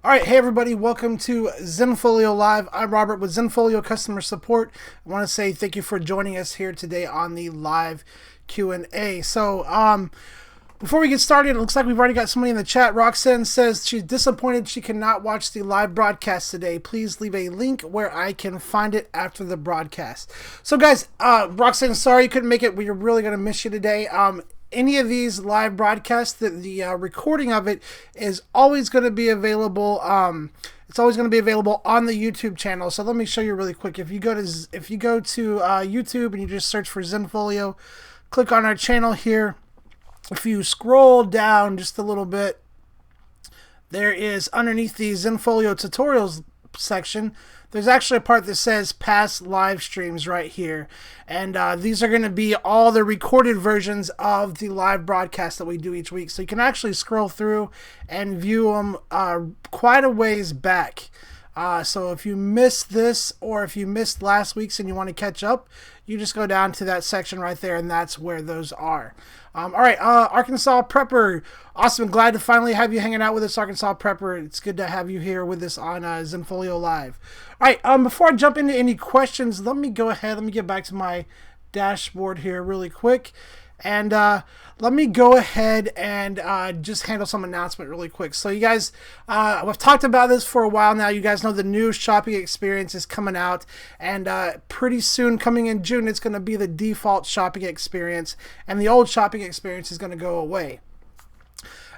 All right, hey everybody, welcome to Zenfolio Live. I'm Robert with Zenfolio Customer Support. I want to say thank you for joining us here today on the live Q&A. So, before we get started, it looks like we've already got somebody in the chat. Roxanne says she's disappointed she cannot watch the live broadcast today. Please leave a link where I can find it after the broadcast. So guys, Roxanne, sorry you couldn't make it. We're really going to miss you today. Any of these live broadcasts, the recording of it is always going to be available. It's always going to be available on the YouTube channel. So let me show you really quick. If you go to YouTube and you just search for Zenfolio, click on our channel here. If you scroll down just a little bit, there is underneath the Zenfolio tutorials section, there's actually a part that says past live streams right here. And these are going to be all the recorded versions of the live broadcast that we do each week. So you can actually scroll through and view them quite a ways back. So if you missed this or if you missed last week's and you want to catch up, you just go down to that section right there, and that's where those are. All right, Arkansas Prepper, awesome. Glad to finally have you hanging out with us, Arkansas Prepper. It's good to have you here with us on Zenfolio Live. All right, before I jump into any questions, let me go ahead. Let me get back to my dashboard here really quick. And let me go ahead and just handle some announcement really quick. So you guys, we've talked about this for a while now. You guys know the new shopping experience is coming out. And pretty soon, coming in June, it's going to be the default shopping experience. And the old shopping experience is going to go away.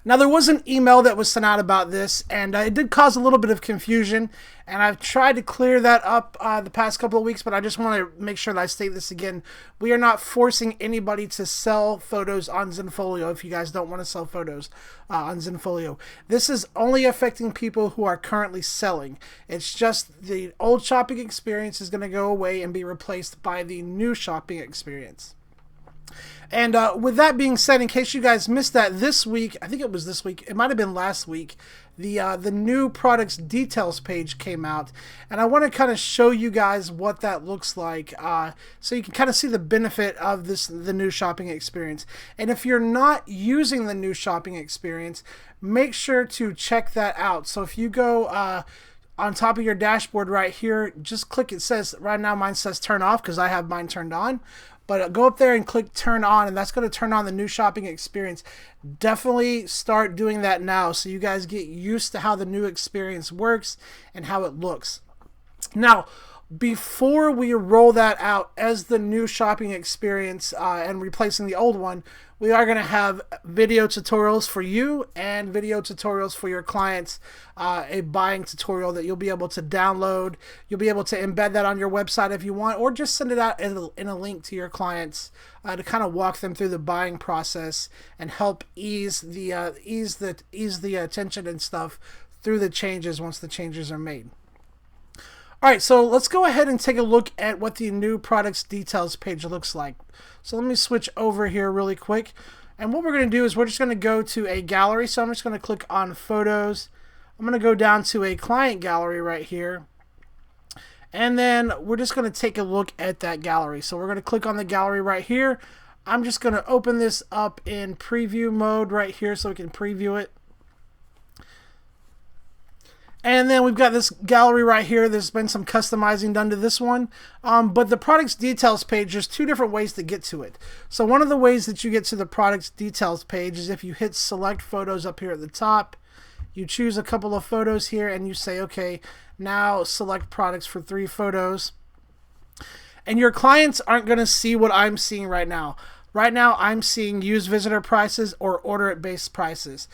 Now, there was an email that was sent out about this, and it did cause a little bit of confusion, and I've tried to clear that up the past couple of weeks, but I just want to make sure that I state this again. We are not forcing anybody to sell photos on Zenfolio if you guys don't want to sell photos on Zenfolio. This is only affecting people who are currently selling. It's just the old shopping experience is going to go away and be replaced by the new shopping experience. And with that being said, in case you guys missed that, this week, I think it was this week, it might have been last week, the new products details page came out. And I want to kind of show you guys what that looks like so you can kind of see the benefit of the new shopping experience. And if you're not using the new shopping experience, make sure to check that out. So if you go on top of your dashboard right here, just click, it says, right now mine says turn off because I have mine turned on. But go up there and click turn on, and that's going to turn on the new shopping experience. Definitely start doing that now so you guys get used to how the new experience works and how it looks. Now, before we roll that out as the new shopping experience and replacing the old one, we are going to have video tutorials for you and video tutorials for your clients, a buying tutorial that you'll be able to download. You'll be able to embed that on your website if you want, or just send it out in a link to your clients to kind of walk them through the buying process and help ease the attention and stuff through the changes once the changes are made. All right, so let's go ahead and take a look at what the new products details page looks like. So let me switch over here really quick. And what we're going to do is we're just going to go to a gallery. So I'm just going to click on photos. I'm going to go down to a client gallery right here. And then we're just going to take a look at that gallery. So we're going to click on the gallery right here. I'm just going to open this up in preview mode right here so we can preview it. And then we've got this gallery right here. There's been some customizing done to this one. But the products details page, there's two different ways to get to it. So one of the ways that you get to the products details page is if you hit select photos up here at the top. You choose a couple of photos here and you say, okay, now select products for 3 photos. And your clients aren't going to see what I'm seeing right now. Right now I'm seeing use visitor prices or order at base prices.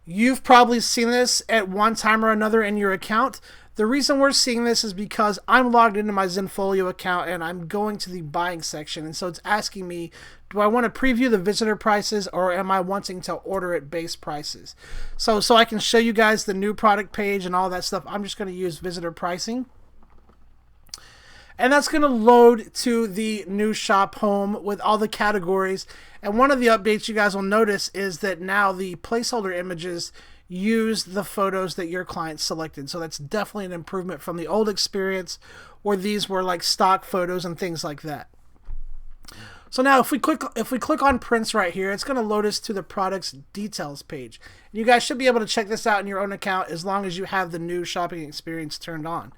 You've probably seen this at one time or another in your account. The reason we're seeing this is because I'm logged into my Zenfolio account and I'm going to the buying section. And so it's asking me, do I want to preview the visitor prices or am I wanting to order at base prices? So I can show you guys the new product page and all that stuff. I'm just going to use visitor pricing. And that's going to load to the new shop home with all the categories. And one of the updates you guys will notice is that now the placeholder images use the photos that your client selected. So that's definitely an improvement from the old experience where these were like stock photos and things like that. So now if we click on prints right here, it's going to load us to the product's details page. You guys should be able to check this out in your own account as long as you have the new shopping experience turned on.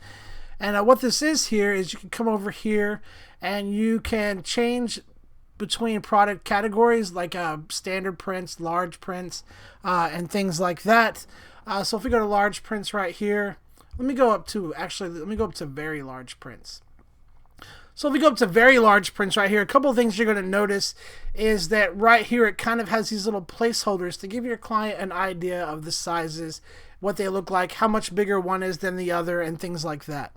And what this is here is you can come over here and you can change between product categories like standard prints, large prints, and things like that. So if we go to large prints right here, let me go up to very large prints. So if we go up to very large prints right here, a couple of things you're going to notice is that right here it kind of has these little placeholders to give your client an idea of the sizes, what they look like, how much bigger one is than the other, and things like that.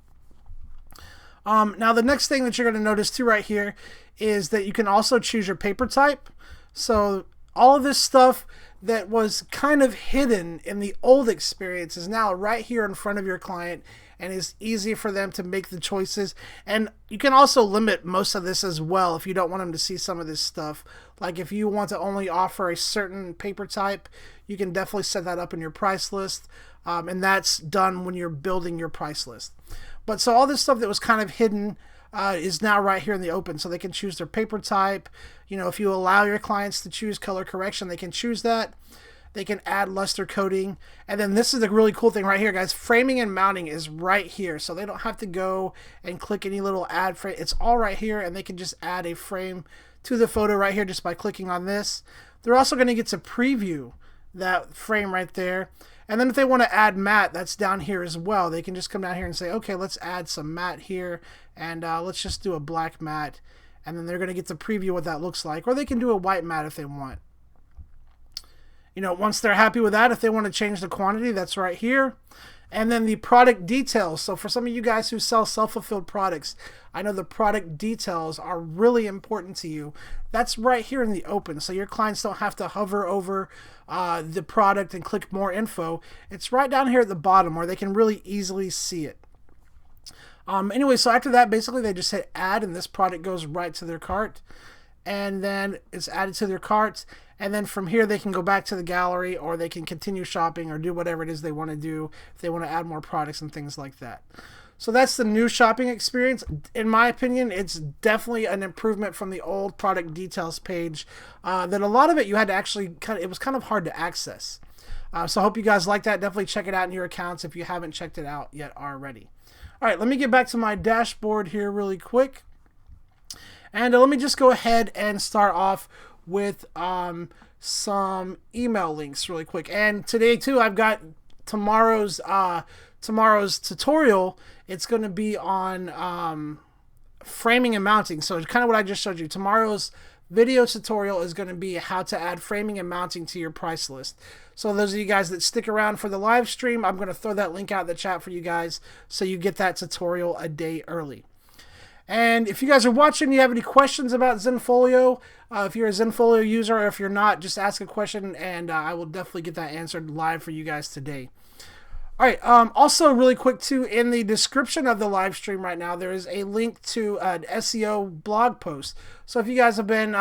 Now the next thing that you're going to notice too right here is that you can also choose your paper type. So all of this stuff that was kind of hidden in the old experience is now right here in front of your client and is easy for them to make the choices. And you can also limit most of this as well if you don't want them to see some of this stuff. Like if you want to only offer a certain paper type, you can definitely set that up in your price list. And that's done when you're building your price list. But so all this stuff that was kind of hidden is now right here in the open. So they can choose their paper type. You know, if you allow your clients to choose color correction, they can choose that. They can add luster coating. And then this is the really cool thing right here, guys. Framing and mounting is right here. So they don't have to go and click any little add frame. It's all right here, and they can just add a frame to the photo right here just by clicking on this. They're also going to get to preview that frame right there. And then if they want to add matte, that's down here as well. They can just come down here and say, okay, let's add some matte here, and let's just do a black matte. And then they're going to get to preview what that looks like. Or they can do a white matte if they want. You know, once they're happy with that, if they want to change the quantity, that's right here. And then the product details. So for some of you guys who sell self-fulfilled products, I know the product details are really important to you. That's right here in the open. So your clients don't have to hover over the product and click more info. It's right down here at the bottom where they can really easily see it. Anyway, so after that, basically they just hit add and this product goes right to their cart. And then it's added to their cart. And then from here, they can go back to the gallery or they can continue shopping or do whatever it is they want to do if they want to add more products and things like that. So that's the new shopping experience. In my opinion, it's definitely an improvement from the old product details page. That a lot of it you had to actually it was kind of hard to access. So I hope you guys like that. Definitely check it out in your accounts if you haven't checked it out yet already. All right, let me get back to my dashboard here really quick. And let me just go ahead and start off with some email links really quick. And today too, I've got tomorrow's tutorial. It's going to be on framing and mounting. So it's kind of what I just showed you. Tomorrow's video tutorial is going to be how to add framing and mounting to your price list. So those of you guys that stick around for the live stream, I'm going to throw that link out in the chat for you guys so you get that tutorial a day early. And if you guys are watching, you have any questions about Zenfolio, if you're a Zenfolio user or if you're not, just ask a question and I will definitely get that answered live for you guys today. All right, also really quick too, in the description of the live stream right now, there is a link to an SEO blog post. So if you guys have been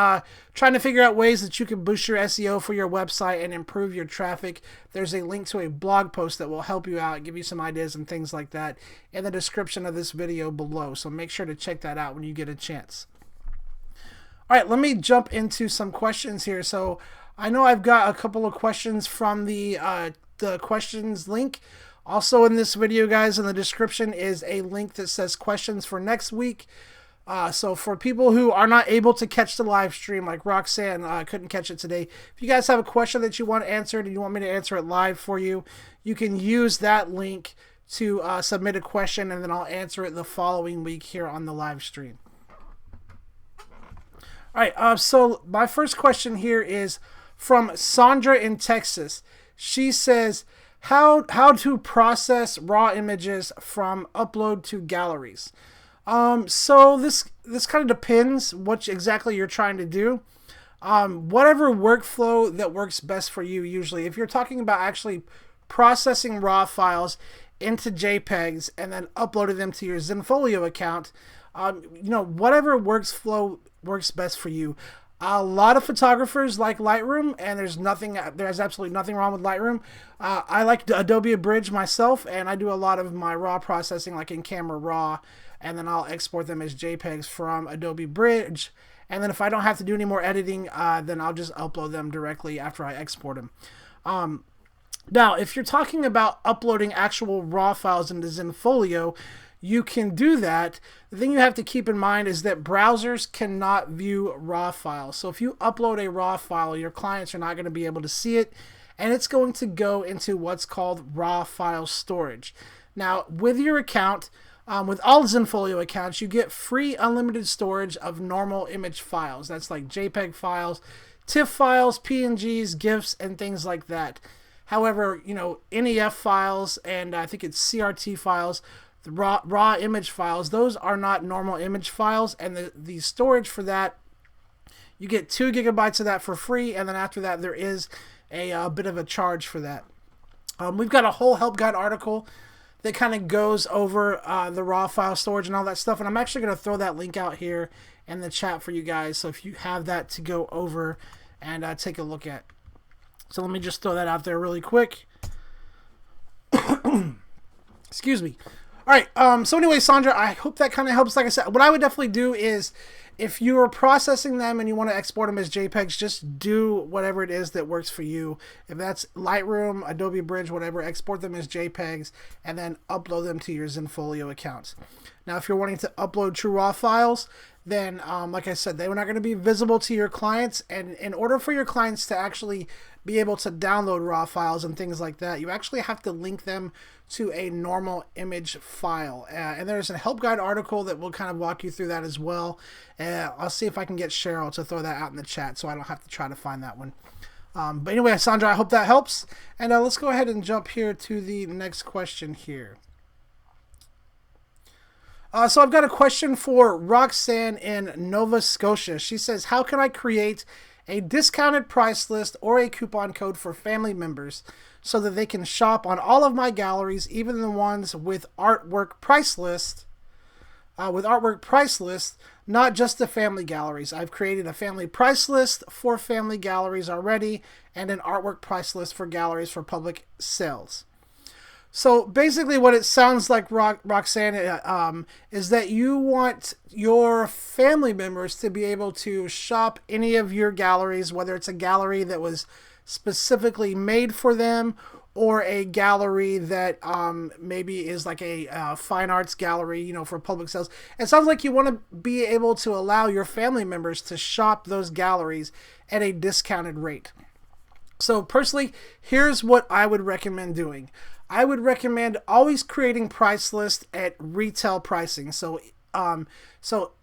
trying to figure out ways that you can boost your SEO for your website and improve your traffic, there's a link to a blog post that will help you out, give you some ideas and things like that in the description of this video below. So make sure to check that out when you get a chance. All right, let me jump into some questions here. So I know I've got a couple of questions from the questions link. Also in this video, guys, in the description is a link that says questions for next week. So for people who are not able to catch the live stream, like Roxanne couldn't catch it today, if you guys have a question that you want answered and you want me to answer it live for you, you can use that link to submit a question and then I'll answer it the following week here on the live stream. All right, so my first question here is from Sandra in Texas. She says, how to process raw images from upload to galleries. So this kind of depends what exactly you're trying to do. Whatever workflow that works best for you usually. If you're talking about actually processing raw files, into JPEGs and then uploaded them to your Zenfolio account. Whatever works best for you. A lot of photographers like Lightroom, and there's absolutely nothing wrong with Lightroom. I like Adobe Bridge myself, and I do a lot of my raw processing like in Camera Raw, and then I'll export them as JPEGs from Adobe Bridge. And then if I don't have to do any more editing, then I'll just upload them directly after I export them. Now, if you're talking about uploading actual raw files into Zenfolio, you can do that. The thing you have to keep in mind is that browsers cannot view raw files. So if you upload a raw file, your clients are not going to be able to see it, and it's going to go into what's called raw file storage. Now, with your account, with all Zenfolio accounts, you get free unlimited storage of normal image files. That's like JPEG files, TIFF files, PNGs, GIFs, and things like that. However, NEF files and I think it's CRT files, the raw image files, those are not normal image files, and the storage for that, you get 2 gigabytes of that for free, and then after that there is a bit of a charge for that. We've got a whole help guide article that kind of goes over the raw file storage and all that stuff, and I'm actually going to throw that link out here in the chat for you guys, so if you have that to go over and take a look at. So let me just throw that out there really quick. Excuse me. All right, so anyway, Sandra, I hope that kind of helps. Like I said, what I would definitely do is, if you are processing them and you want to export them as JPEGs, just do whatever it is that works for you. If that's Lightroom, Adobe Bridge, whatever, export them as JPEGs and then upload them to your Zenfolio account. Now, if you're wanting to upload true raw files, then, like I said, they were not going to be visible to your clients. And in order for your clients to actually be able to download raw files and things like that, you actually have to link them to a normal image file. And there's a help guide article that will kind of walk you through that as well. I'll see if I can get Cheryl to throw that out in the chat so I don't have to try to find that one. But anyway, Sandra, I hope that helps. And let's go ahead and jump here to the next question here. So I've got a question for Roxanne in Nova Scotia. She says, how can I create a discounted price list or a coupon code for family members so that they can shop on all of my galleries, even the ones with artwork price list, not just the family galleries. I've created a family price list for family galleries already and an artwork price list for galleries for public sales. So basically what it sounds like, Roxanne, is that you want your family members to be able to shop any of your galleries, whether it's a gallery that was specifically made for them or a gallery that maybe is like a fine arts gallery, for public sales. It sounds like you want to be able to allow your family members to shop those galleries at a discounted rate. So personally, here's what I would recommend doing. I would recommend always creating price lists at retail pricing. So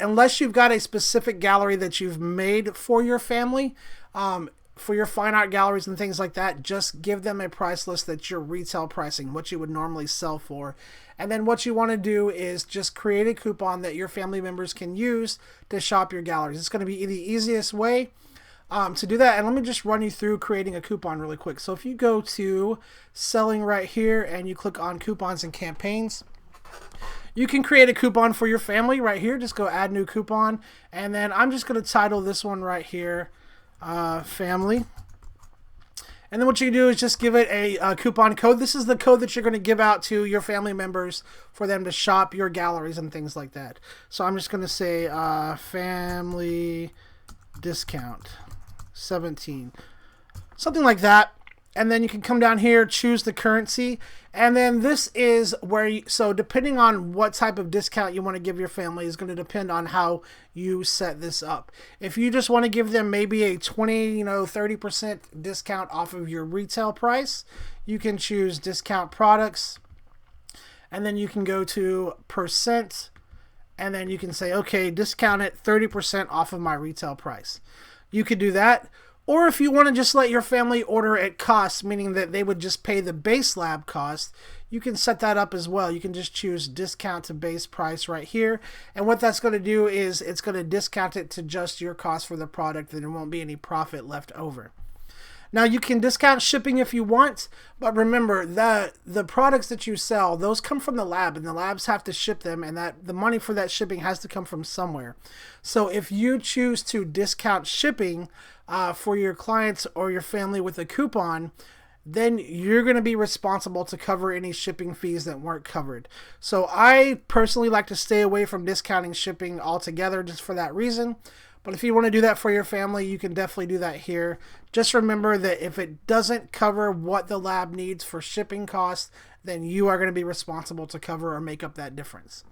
unless you've got a specific gallery that you've made for your family, for your fine art galleries and things like that, just give them a price list that's your retail pricing, what you would normally sell for. And then what you want to do is just create a coupon that your family members can use to shop your galleries. It's going to be the easiest way to do that. And let me just run you through creating a coupon really quick. So if you go to selling right here and you click on coupons and campaigns, you can create a coupon for your family right here. Just go add new coupon. And then I'm just going to title this one right here, family. And then what you do is just give it a coupon code. This is the code that you're going to give out to your family members for them to shop your galleries and things like that. So I'm just going to say family discount 17, something like that. And then you can come down here, choose the currency, and then this is where so depending on what type of discount you want to give your family is going to depend on how you set this up. If you just want to give them maybe a 30% discount off of your retail price, you can choose discount products, and then you can go to percent, and then you can say, okay, discount it 30% off of my retail price. You could do that. Or if you want to just let your family order at cost, meaning that they would just pay the base lab cost, you can set that up as well. You can just choose discount to base price right here. And what that's going to do is it's going to discount it to just your cost for the product, and there won't be any profit left over. Now, you can discount shipping if you want, but remember that the products that you sell, those come from the lab, and the labs have to ship them, and that the money for that shipping has to come from somewhere. So if you choose to discount shipping for your clients or your family with a coupon, then you're going to be responsible to cover any shipping fees that weren't covered. So I personally like to stay away from discounting shipping altogether just for that reason. But if you want to do that for your family, you can definitely do that here. Just remember that if it doesn't cover what the lab needs for shipping costs, then you are going to be responsible to cover or make up that difference.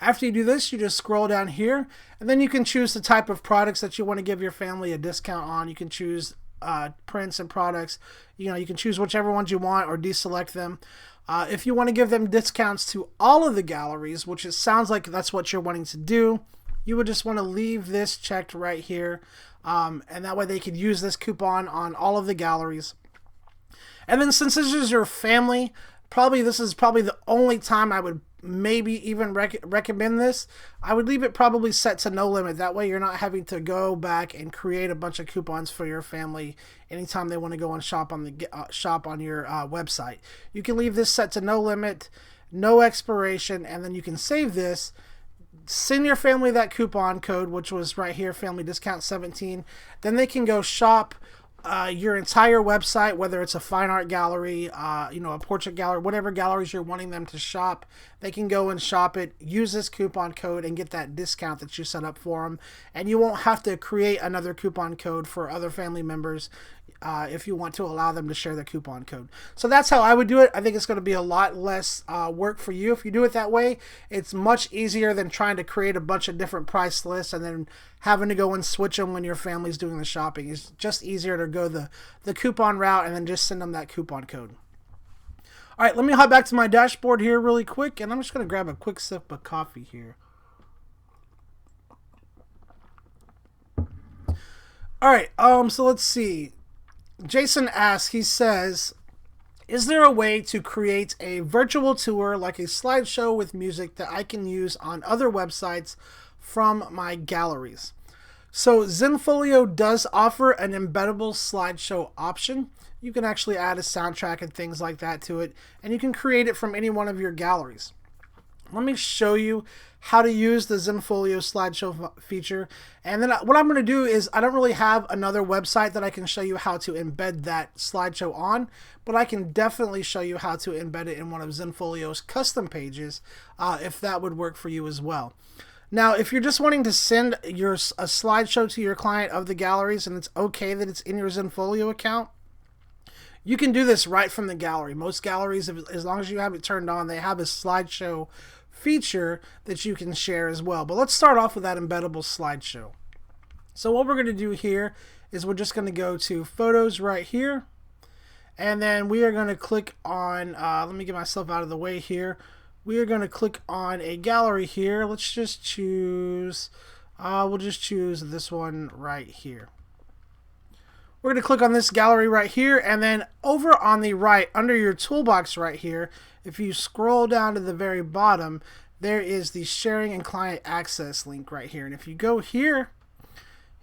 After you do this, you just scroll down here, and then you can choose the type of products that you want to give your family a discount on. You can choose prints and products. You can choose whichever ones you want or deselect them. If you want to give them discounts to all of the galleries, which it sounds like that's what you're wanting to do, you would just want to leave this checked right here, and that way they could use this coupon on all of the galleries. And then since this is your family, this is probably the only time I would maybe even recommend this. I would leave it probably set to no limit. That way you're not having to go back and create a bunch of coupons for your family anytime they want to go and shop on your website. You can leave this set to no limit, no expiration, and then you can save this. Send your family that coupon code, which was right here, family discount 17. Then they can go shop your entire website, whether it's a fine art gallery, a portrait gallery, whatever galleries you're wanting them to shop. They can go and shop it, use this coupon code, and get that discount that you set up for them. And you won't have to create another coupon code for other family members if you want to allow them to share their coupon code. So that's how I would do it. I think it's going to be a lot less work for you if you do it that way. It's much easier than trying to create a bunch of different price lists and then having to go and switch them when your family's doing the shopping. It's just easier to go the coupon route and then just send them that coupon code. All right, let me hop back to my dashboard here really quick, and I'm just going to grab a quick sip of coffee here. All right, so let's see. Jason asks, he says, is there a way to create a virtual tour like a slideshow with music that I can use on other websites from my galleries? So Zenfolio does offer an embeddable slideshow option. You can actually add a soundtrack and things like that to it, and you can create it from any one of your galleries. Let me show you how to use the Zenfolio slideshow feature. And then what I'm going to do is, I don't really have another website that I can show you how to embed that slideshow on, but I can definitely show you how to embed it in one of Zenfolio's custom pages if that would work for you as well. Now, if you're just wanting to send a slideshow to your client of the galleries and it's okay that it's in your Zenfolio account, you can do this right from the gallery. Most galleries, as long as you have it turned on, they have a slideshow feature that you can share as well. But let's start off with that embeddable slideshow. So what we're going to do here is we're just going to go to Photos right here. And then we are going to click on, let me get myself out of the way here. We are going to click on a gallery here. Let's just choose, we'll just choose this one right here. We're going to click on this gallery right here, and then over on the right, under your toolbox right here, if you scroll down to the very bottom, there is the sharing and client access link right here. And if you go here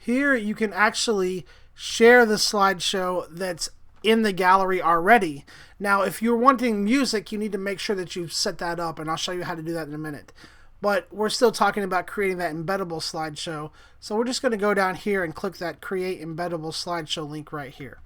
you can actually share the slideshow that's in the gallery already. Now, if you're wanting music, you need to make sure that you've set that up, and I'll show you how to do that in a minute. But we're still talking about creating that embeddable slideshow. So we're just going to go down here and click that Create Embeddable Slideshow link right here.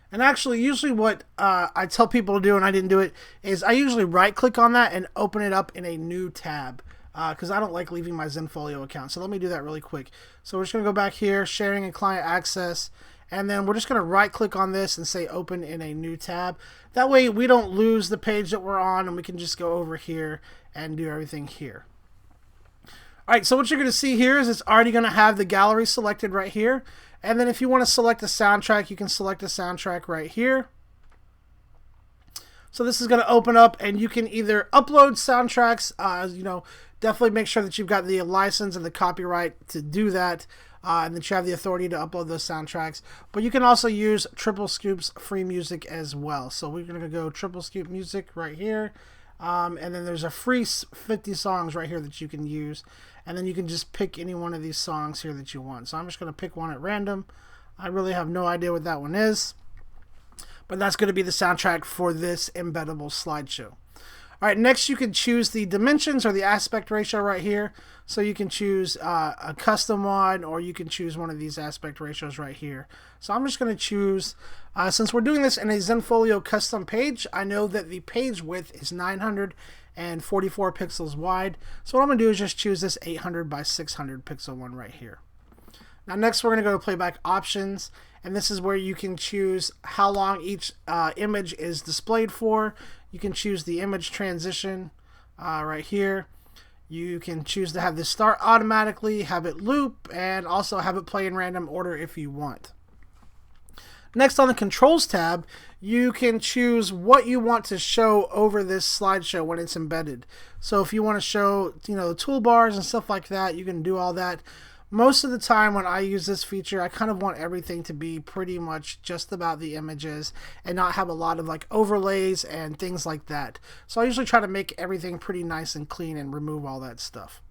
And actually, usually what I tell people to do, and I didn't do it, is I usually right-click on that and open it up in a new tab. Because I don't like leaving my Zenfolio account. So let me do that really quick. So we're just going to go back here, Sharing and Client Access. And then we're just going to right-click on this and say Open in a new tab. That way we don't lose the page that we're on, and we can just go over here and do everything here. All right, so what you're going to see here is it's already going to have the gallery selected right here. And then if you want to select a soundtrack, you can select a soundtrack right here. So this is going to open up, and you can either upload soundtracks, definitely make sure that you've got the license and the copyright to do that, and that you have the authority to upload those soundtracks. But you can also use Triple Scoop's free music as well. So we're going to go Triple Scoop music right here. And then there's a free 50 songs right here that you can use. And then you can just pick any one of these songs here that you want. So I'm just going to pick one at random. I really have no idea what that one is. But that's going to be the soundtrack for this embeddable slideshow. All right, next you can choose the dimensions or the aspect ratio right here. So you can choose a custom one, or you can choose one of these aspect ratios right here. So I'm just going to choose, since we're doing this in a Zenfolio custom page, I know that the page width is 944 pixels wide. So what I'm going to do is just choose this 800 by 600 pixel one right here. Now next we're going to go to playback options, and this is where you can choose how long each image is displayed for. You can choose the image transition right here. You can choose to have this start automatically, have it loop, and also have it play in random order if you want. Next, on the controls tab, you can choose what you want to show over this slideshow when it's embedded. So if you want to show, the toolbars and stuff like that, you can do all that. Most of the time when I use this feature, I kind of want everything to be pretty much just about the images and not have a lot of like overlays and things like that. So I usually try to make everything pretty nice and clean and remove all that stuff.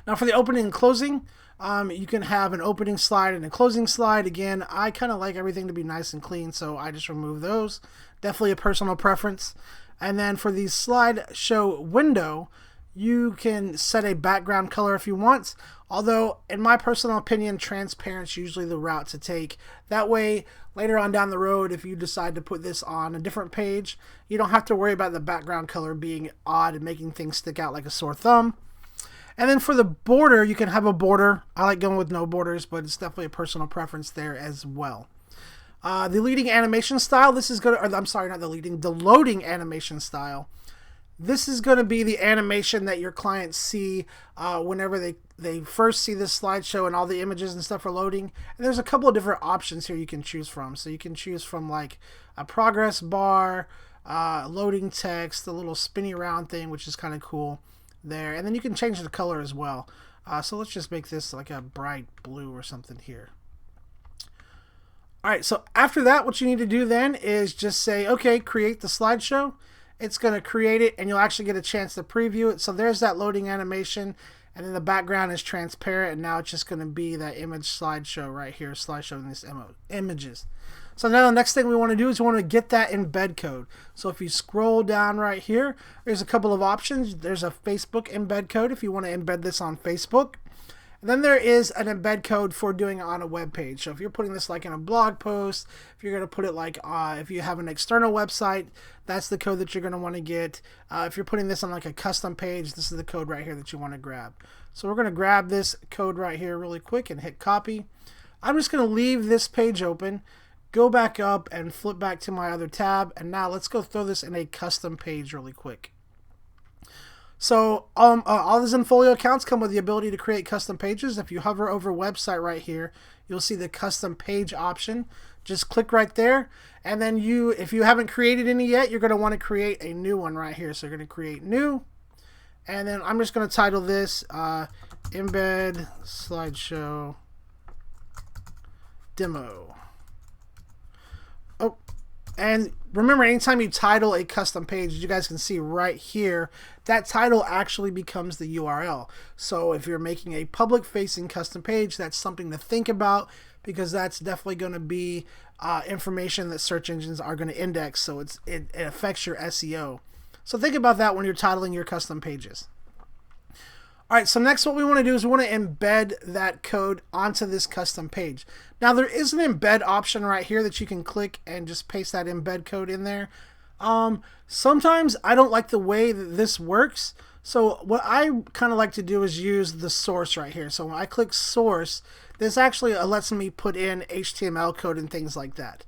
Now for the opening and closing, you can have an opening slide and a closing slide. Again, I kind of like everything to be nice and clean, so I just remove those. Definitely a personal preference. And then for the slideshow window, you can set a background color if you want. Although, in my personal opinion, transparent's usually the route to take. That way, later on down the road, if you decide to put this on a different page, you don't have to worry about the background color being odd and making things stick out like a sore thumb. And then for the border, you can have a border. I like going with no borders, but it's definitely a personal preference there as well. The leading animation style, this is going to, I'm sorry, not the leading, the loading animation style. This is going to be the animation that your clients see whenever they first see this slideshow and all the images and stuff are loading. And there's a couple of different options here you can choose from. So you can choose from like a progress bar, loading text, the little spinny around thing, which is kind of cool there. And then you can change the color as well. So let's just make this like a bright blue or something here. All right, so after that, what you need to do then is just say, okay, create the slideshow. It's going to create it, and you'll actually get a chance to preview it. So there's that loading animation, and then the background is transparent, and now it's just going to be that image slideshow right here, slideshow in these images. So now the next thing we want to do is we want to get that embed code. So if you scroll down right here, there's a couple of options. There's a Facebook embed code if you want to embed this on Facebook. And then there is an embed code for doing it on a web page. So if you're putting this like in a blog post, if you're going to put it like if you have an external website, that's the code that you're going to want to get. If you're putting this on like a custom page, this is the code right here that you want to grab. So we're going to grab this code right here really quick and hit copy. I'm just going to leave this page open, go back up and flip back to my other tab. And now let's go throw this in a custom page really quick. So all the Zenfolio accounts come with the ability to create custom pages. If you hover over website right here, you'll see the custom page option. Just click right there, and then if you haven't created any yet, you're going to want to create a new one right here. So you're going to create new, and then I'm just going to title this Embed Slideshow Demo. Oh, and remember, anytime you title a custom page, as you guys can see right here, that title actually becomes the URL. So if you're making a public-facing custom page, that's something to think about, because that's definitely going to be information that search engines are going to index, so it affects your SEO. So think about that when you're titling your custom pages. All right, so next what we want to do is we want to embed that code onto this custom page. Now there is an embed option right here that you can click and just paste that embed code in there. Sometimes I don't like the way that this works. So what I kind of like to do is use the source right here. So when I click source, this actually lets me put in HTML code and things like that.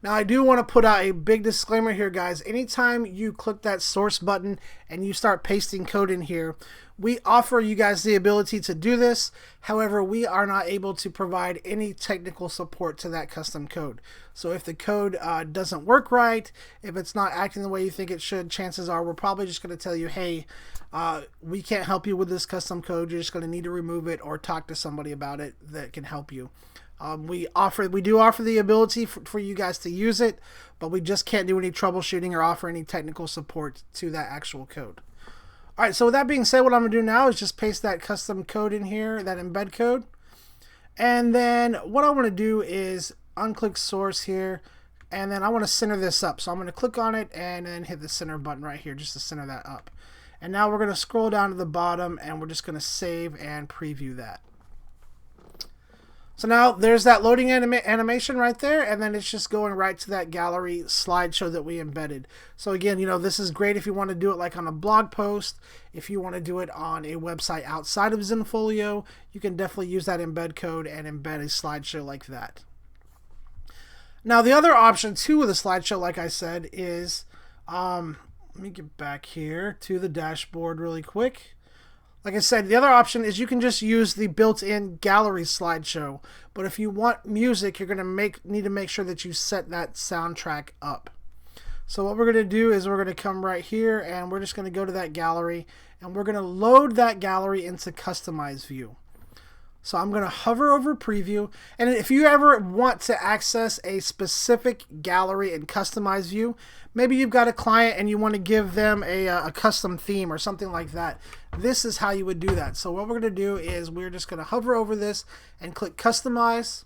Now I do want to put out a big disclaimer here, guys. Anytime you click that source button and you start pasting code in here, we offer you guys the ability to do this. However, we are not able to provide any technical support to that custom code. So if the code doesn't work right, if it's not acting the way you think it should, chances are we're probably just going to tell you, hey, we can't help you with this custom code. You're just going to need to remove it or talk to somebody about it that can help you. We do offer the ability for you guys to use it, but we just can't do any troubleshooting or offer any technical support to that actual code. All right, so with that being said, what I'm going to do now is just paste that custom code in here, that embed code. And then what I want to do is unclick source here, and then I want to center this up. So I'm going to click on it and then hit the center button right here just to center that up. And now we're going to scroll down to the bottom and we're just going to save and preview that. So now there's that loading animation right there, and then it's just going right to that gallery slideshow that we embedded. So again, this is great if you want to do it like on a blog post. If you want to do it on a website outside of Zenfolio, you can definitely use that embed code and embed a slideshow like that. Now the other option too with a slideshow, like I said, is, let me get back here to the dashboard really quick. Like I said, the other option is you can just use the built-in gallery slideshow. But if you want music, you're going to need to make sure that you set that soundtrack up. So what we're going to do is we're going to come right here and we're just going to go to that gallery and we're going to load that gallery into Customize View. So I'm going to hover over Preview, and if you ever want to access a specific gallery in Customize View, maybe you've got a client and you want to give them a custom theme or something like that, this is how you would do that. So what we're going to do is we're just going to hover over this and click Customize.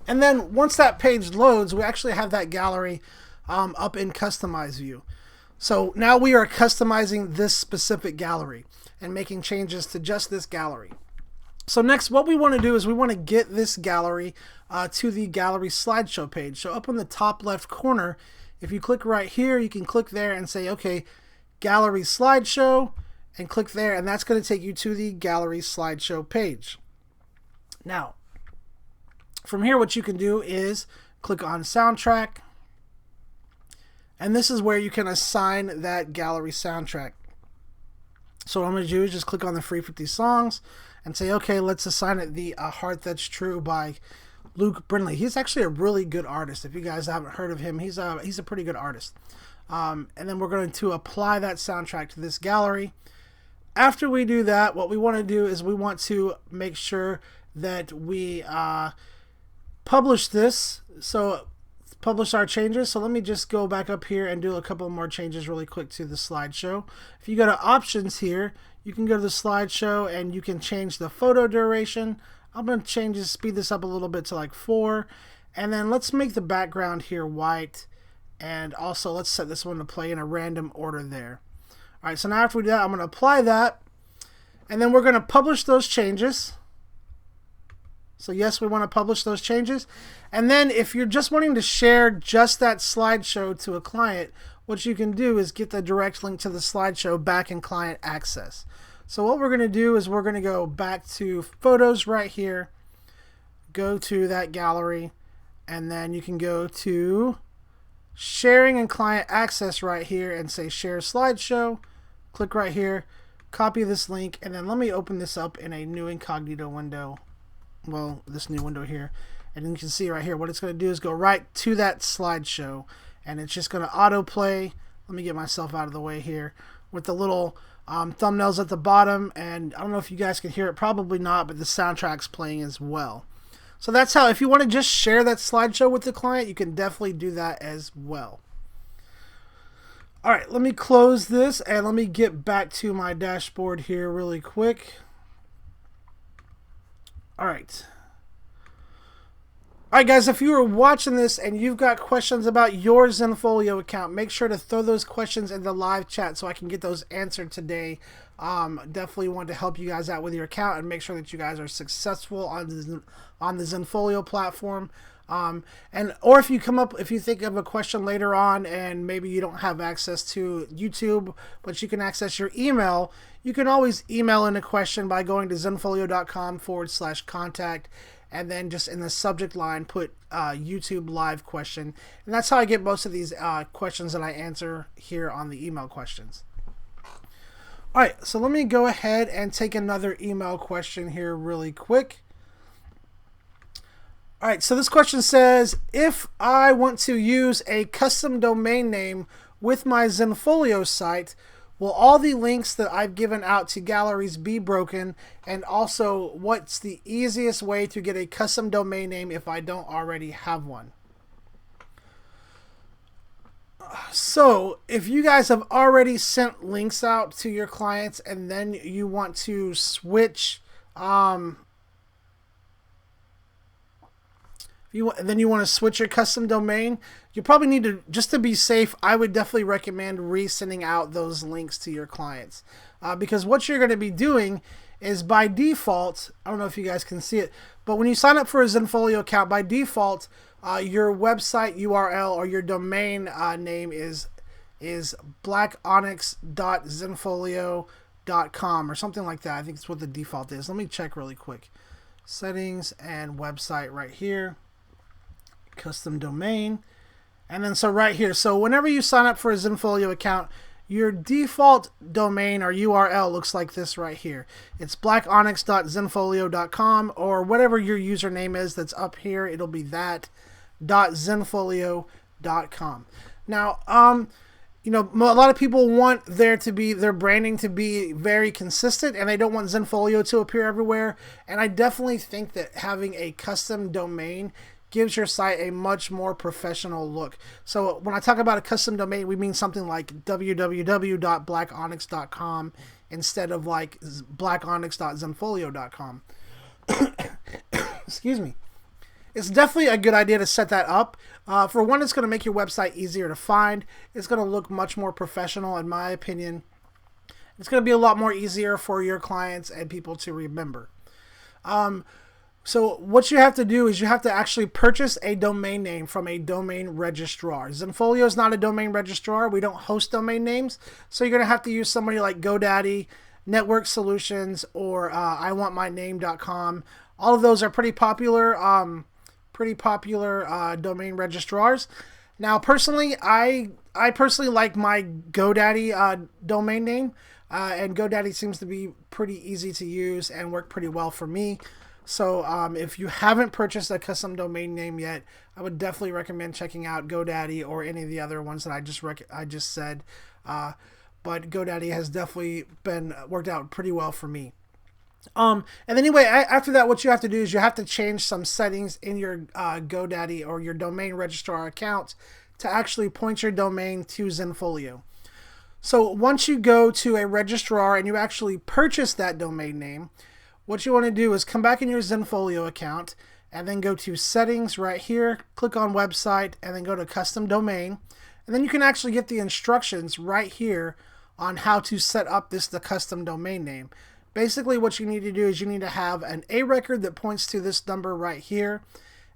And then once that page loads, we actually have that gallery up in Customize View. So now we are customizing this specific gallery and making changes to just this gallery. So next, what we want to do is we want to get this gallery to the gallery slideshow page. So up on the top left corner, if you click right here, you can click there and say, okay, gallery slideshow, and click there, and that's going to take you to the gallery slideshow page. Now, from here, what you can do is click on soundtrack, and this is where you can assign that gallery soundtrack. So what I'm going to do is just click on the free 50 songs and say, okay, let's assign it the Heart That's True by Luke Brindley. He's actually a really good artist. If you guys haven't heard of him, he's a pretty good artist. And then we're going to apply that soundtrack to this gallery. After we do that, what we want to do is we want to make sure that we publish this, so publish our changes. So let me just go back up here and do a couple more changes really quick to the slideshow. If you go to options here, you can go to the slideshow and you can change the photo duration. I'm going to speed this up a little bit to like 4, and then let's make the background here white, and also let's set this one to play in a random order there. Alright, so now after we do that, I'm going to apply that, and then we're going to publish those changes. So yes, we want to publish those changes. And then if you're just wanting to share just that slideshow to a client, what you can do is get the direct link to the slideshow back in client access. So what we're going to do is we're going to go back to photos right here, go to that gallery, and then you can go to sharing and client access right here and say share slideshow. Click right here, copy this link, and then let me open this up in a new incognito window. Well, this new window here, and you can see right here what it's going to do is go right to that slideshow, and it's just going to autoplay. Let me get myself out of the way here with the little thumbnails at the bottom, and I don't know if you guys can hear it, probably not, but the soundtrack's playing as well. So that's how, if you want to just share that slideshow with the client, you can definitely do that as well. Alright, let me close this and let me get back to my dashboard here really quick. Alright, guys, if you are watching this and you've got questions about your Zenfolio account, make sure to throw those questions in the live chat so I can get those answered today. Definitely want to help you guys out with your account and make sure that you guys are successful on the Zenfolio platform. Or if you think of a question later on and maybe you don't have access to YouTube, but you can access your email, you can always email in a question by going to zenfolio.com/contact, and then just in the subject line put YouTube live question, and that's how I get most of these questions that I answer here on the email questions. Alright, so let me go ahead and take another email question here really quick. All right, so this question says, if I want to use a custom domain name with my Zenfolio site, will all the links that I've given out to galleries be broken? And also, what's the easiest way to get a custom domain name if I don't already have one? So, if you guys have already sent links out to your clients and then you want to switch, then you want to switch your custom domain, you probably need to, just to be safe, I would definitely recommend resending out those links to your clients. Because what you're going to be doing is, by default, I don't know if you guys can see it, but when you sign up for a Zenfolio account, by default, your website URL or your domain name is blackonyx.zenfolio.com or something like that. I think it's what the default is. Let me check really quick. Settings and website right here. Custom domain. And then so right here. So whenever you sign up for a Zenfolio account, your default domain or URL looks like this right here. It's blackonyx.zenfolio.com, or whatever your username is that's up here. It'll be that .zenfolio.com. Now, you know, a lot of people want their branding to be very consistent, and they don't want Zenfolio to appear everywhere. And I definitely think that having a custom domain gives your site a much more professional look. So when I talk about a custom domain, we mean something like www.blackonyx.com instead of like blackonyx.zenfolio.com. Excuse me. It's definitely a good idea to set that up. For one, it's going to make your website easier to find. It's going to look much more professional, in my opinion. It's going to be a lot more easier for your clients and people to remember. So what you have to do is you have to actually purchase a domain name from a domain registrar. Zenfolio is not a domain registrar. We don't host domain names. So you're going to have to use somebody like GoDaddy, Network Solutions, or iwantmyname.com. All of those are pretty popular domain registrars. Now, personally, I personally like my GoDaddy domain name, and GoDaddy seems to be pretty easy to use and work pretty well for me. So if you haven't purchased a custom domain name yet, I would definitely recommend checking out GoDaddy or any of the other ones that I just said. But GoDaddy has definitely been worked out pretty well for me. And anyway, after that, what you have to do is you have to change some settings in your GoDaddy or your domain registrar account to actually point your domain to Zenfolio. So once you go to a registrar and you actually purchase that domain name, what you want to do is come back in your Zenfolio account and then go to settings right here, click on website, and then go to custom domain. And then you can actually get the instructions right here on how to set up the custom domain name. Basically, what you need to do is you need to have an A record that points to this number right here,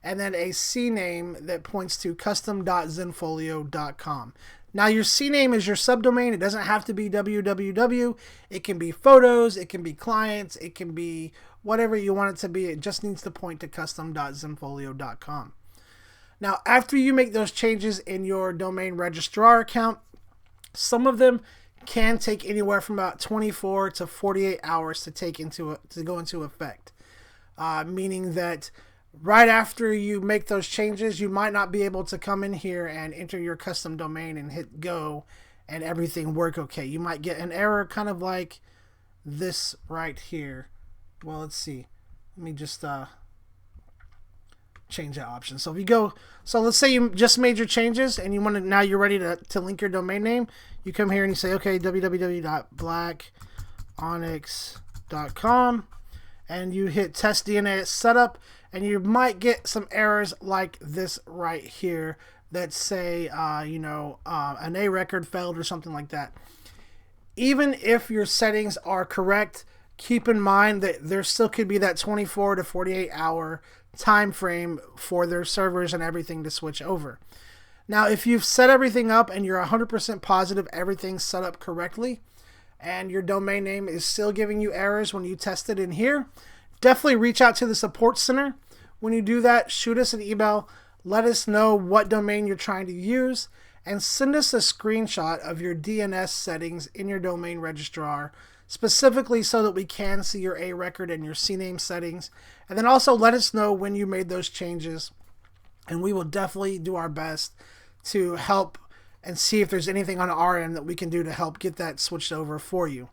and then a C name that points to custom.zenfolio.com. Now, your CNAME is your subdomain. It doesn't have to be www. It can be photos. It can be clients. It can be whatever you want it to be. It just needs to point to custom.zenfolio.com. Now, after you make those changes in your domain registrar account, some of them can take anywhere from about 24 to 48 hours to go into effect. Meaning that right after you make those changes, you might not be able to come in here and enter your custom domain and hit go and everything work okay. You might get an error kind of like this right here. Well, let's see. Let me just change that option. So if you go, so let's say you just made your changes and you want to, now you're ready to link your domain name. You come here and you say, okay, www.blackonyx.com, and you hit test DNS setup, and you might get some errors like this right here that say, an A record failed or something like that. Even if your settings are correct, keep in mind that there still could be that 24 to 48 hour time frame for their servers and everything to switch over. Now, if you've set everything up and you're 100% positive everything's set up correctly, and your domain name is still giving you errors when you test it in here, definitely reach out to the support center. When you do that, shoot us an email, let us know what domain you're trying to use, and send us a screenshot of your DNS settings in your domain registrar specifically so that we can see your A record and your CNAME settings. And then also let us know when you made those changes, and we will definitely do our best to help and see if there's anything on our end that we can do to help get that switched over for you.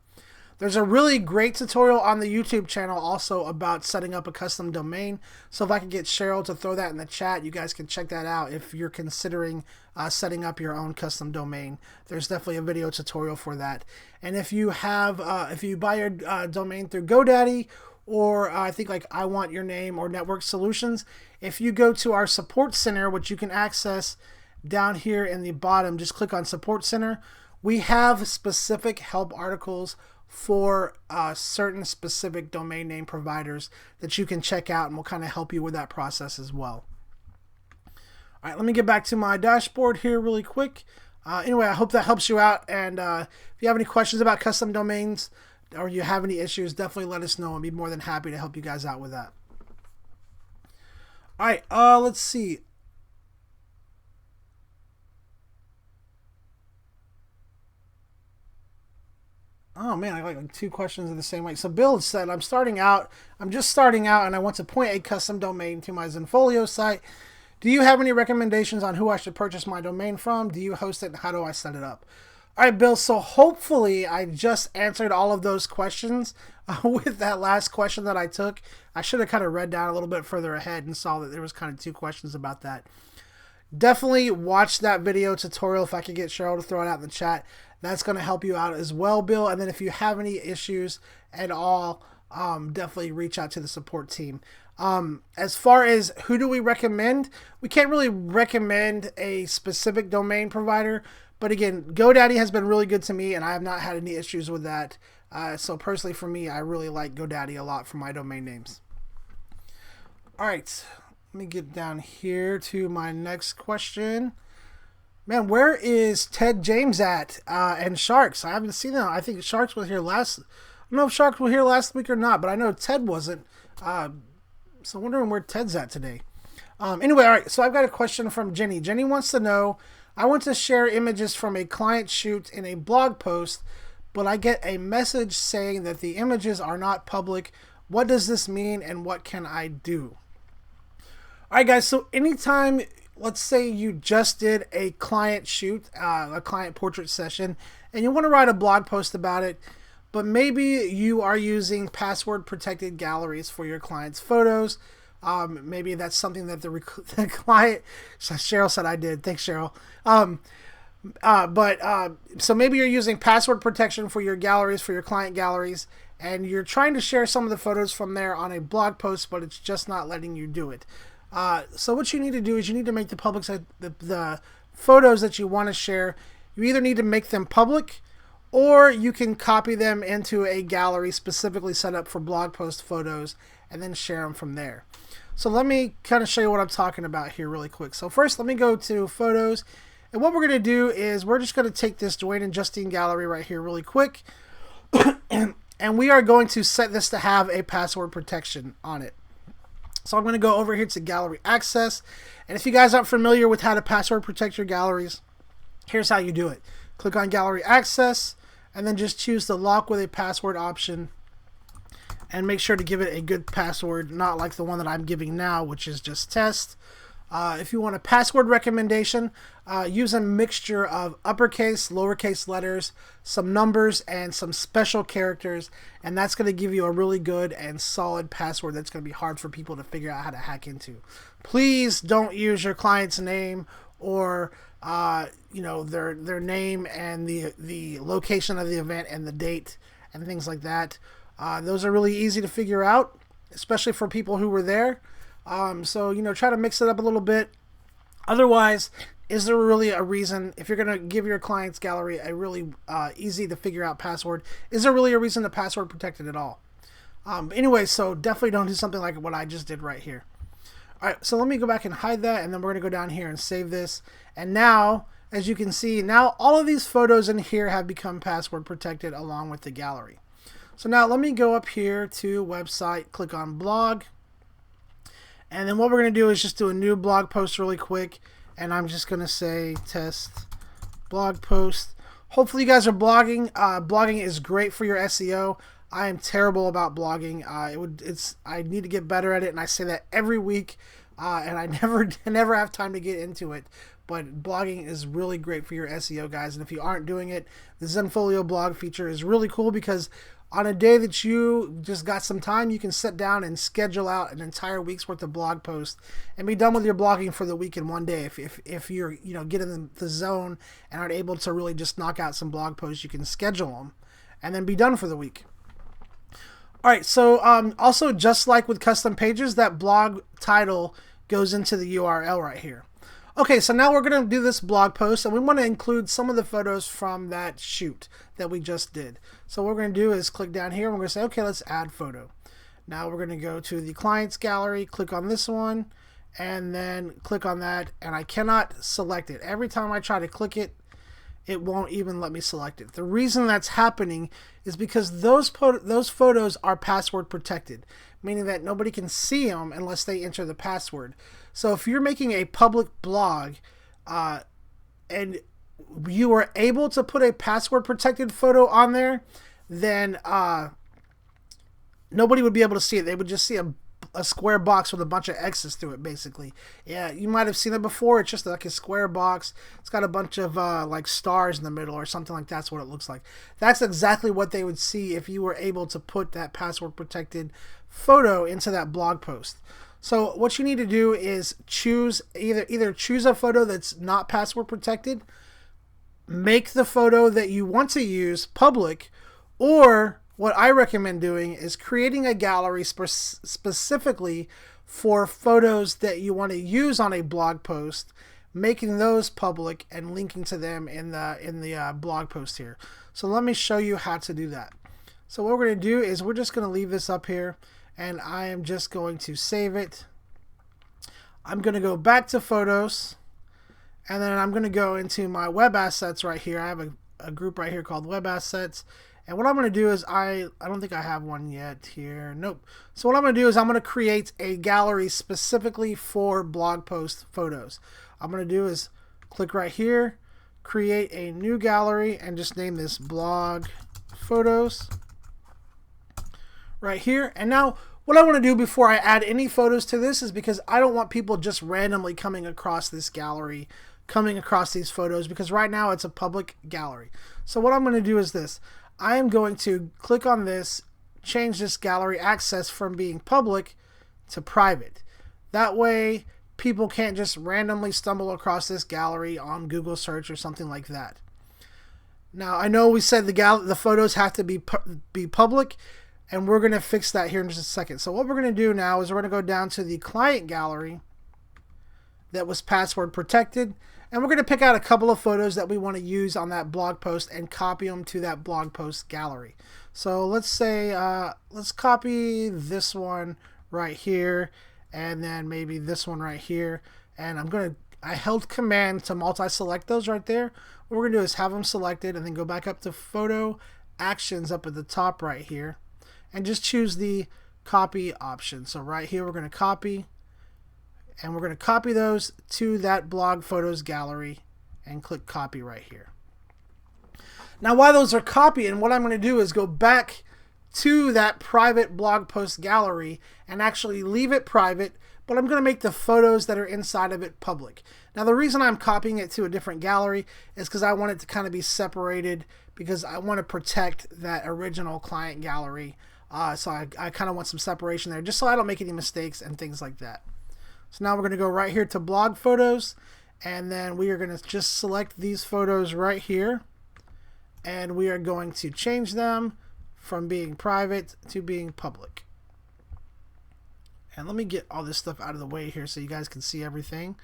There's a really great tutorial on the YouTube channel also about setting up a custom domain. So if I could get Cheryl to throw that in the chat, you guys can check that out if you're considering setting up your own custom domain. There's definitely a video tutorial for that. And if you have, if you buy your domain through GoDaddy, or I think like I Want Your Name or Network Solutions, if you go to our support center, which you can access down here in the bottom, just click on Support Center. We have specific help articles for certain specific domain name providers that you can check out, and we'll kind of help you with that process as well. All right, let me get back to my dashboard here really quick. Anyway, I hope that helps you out, and if you have any questions about custom domains or you have any issues, definitely let us know. I'll be more than happy to help you guys out with that. All right, let's see. Oh man, I like two questions in the same way. So Bill said, I'm just starting out, and I want to point a custom domain to my Zenfolio site. Do you have any recommendations on who I should purchase my domain from? Do you host it? How do I set it up? All right, Bill, so hopefully I just answered all of those questions with that last question that I took. I should have kind of read down a little bit further ahead and saw that there was kind of two questions about that. Definitely watch that video tutorial if I could get Cheryl to throw it out in the chat. That's going to help you out as well, Bill. And then if you have any issues at all, definitely reach out to the support team. As far as who do we recommend, we can't really recommend a specific domain provider. But again, GoDaddy has been really good to me, and I have not had any issues with that. So personally for me, I really like GoDaddy a lot for my domain names. All right, let me get down here to my next question. Man, where is Ted James at and Sharks? I haven't seen them. I think Sharks was here last. I don't know if Sharks were here last week or not, but I know Ted wasn't. So wondering where Ted's at today. Anyway, all right. So I've got a question from Jenny. Jenny wants to know, I want to share images from a client shoot in a blog post, but I get a message saying that the images are not public. What does this mean, and what can I do? All right, guys. So anytime, let's say you just did a client shoot, a client portrait session, and you want to write a blog post about it, but maybe you are using password protected galleries for your client's photos. Maybe that's something that the client, Cheryl said I did. Thanks, Cheryl. So maybe you're using password protection for your galleries, for your client galleries, and you're trying to share some of the photos from there on a blog post, but it's just not letting you do it. So what you need to do is you need to make the public the photos that you want to share. You either need to make them public, or you can copy them into a gallery specifically set up for blog post photos and then share them from there. So let me kind of show you what I'm talking about here really quick. So first, let me go to photos. And what we're going to do is we're just going to take this Dwayne and Justine gallery right here really quick. And we are going to set this to have a password protection on it. So I'm going to go over here to gallery access. And if you guys aren't familiar with how to password protect your galleries, here's how you do it. Click on gallery access and then just choose the lock with a password option. And make sure to give it a good password, not like the one that I'm giving now, which is just test. If you want a password recommendation, use a mixture of uppercase, lowercase letters, some numbers, and some special characters. And that's going to give you a really good and solid password that's going to be hard for people to figure out how to hack into. Please don't use your client's name or their name and the location of the event and the date and things like that. Those are really easy to figure out, especially for people who were there. So try to mix it up a little bit. Otherwise, is there really a reason, if you're going to give your client's gallery a really easy to figure out password, is there really a reason to password protect it at all? Anyway, so definitely don't do something like what I just did right here. All right, so let me go back and hide that, and then we're going to go down here and save this. And now, as you can see, now all of these photos in here have become password protected along with the gallery. So now let me go up here to website, click on blog. And then what we're going to do is just do a new blog post really quick. And I'm just going to say test blog post. Hopefully you guys are blogging. Blogging is great for your SEO. I am terrible about blogging. I need to get better at it, and I say that every week, and I never have time to get into it. But blogging is really great for your SEO, guys. And if you aren't doing it, the Zenfolio blog feature is really cool because on a day that you just got some time, you can sit down and schedule out an entire week's worth of blog posts and be done with your blogging for the week in one day. If you're get in the zone and aren't able to really just knock out some blog posts, you can schedule them and then be done for the week. All right, so also just like with custom pages, that blog title goes into the URL right here. Okay, so now we're going to do this blog post, and we want to include some of the photos from that shoot that we just did. So what we're going to do is click down here, and we're going to say, okay, let's add photo. Now we're going to go to the client's gallery, click on this one, and then click on that, and I cannot select it. Every time I try to click it, it won't even let me select it. The reason that's happening is because those photos are password protected, meaning that nobody can see them unless they enter the password. So if you're making a public blog and you are able to put a password protected photo on there, then nobody would be able to see it. They would just see a square box with a bunch of X's through it, basically. Yeah, you might have seen it before. It's just like a square box. It's got a bunch of like stars in the middle or something like that's what it looks like. That's exactly what they would see if you were able to put that password protected photo into that blog post. So what you need to do is choose either choose a photo that's not password protected, make the photo that you want to use public, or what I recommend doing is creating a gallery specifically for photos that you want to use on a blog post, making those public and linking to them in the blog post here. So let me show you how to do that. So what we're going to do is we're just going to leave this up here, and I am just going to save it. I'm going to go back to photos, and then I'm going to go into my web assets right here. I have a group right here called web assets. And what I'm going to do is I don't think I have one yet here. Nope. So what I'm going to do is I'm going to create a gallery specifically for blog post photos. I'm going to do is click right here, create a new gallery, and just name this blog photos right here. And now what I want to do before I add any photos to this is because I don't want people just randomly coming across this gallery, coming across these photos, because right now it's a public gallery. So what I'm going to do is this. I am going to click on this, change this gallery access from being public to private. That way people can't just randomly stumble across this gallery on Google search or something like that. Now I know we said the photos have to be public, and we're going to fix that here in just a second. So what we're going to do now is we're going to go down to the client gallery that was password protected, and we're going to pick out a couple of photos that we want to use on that blog post and copy them to that blog post gallery. So let's say let's copy this one right here, and then maybe this one right here, and I held command to multi-select those right there. What we're going to do is have them selected and then go back up to photo actions up at the top right here and just choose the copy option. So right here we're going to copy, and we're going to copy those to that blog photos gallery and click copy right here. Now while those are copied, what I'm going to do is go back to that private blog post gallery and actually leave it private, but I'm going to make the photos that are inside of it public. Now the reason I'm copying it to a different gallery is because I want it to kind of be separated, because I want to protect that original client gallery. So I kind of want some separation there, just so I don't make any mistakes and things like that. So now we're going to go right here to blog photos, and then we are going to just select these photos right here, and we are going to change them from being private to being public. And let me get all this stuff out of the way here so you guys can see everything.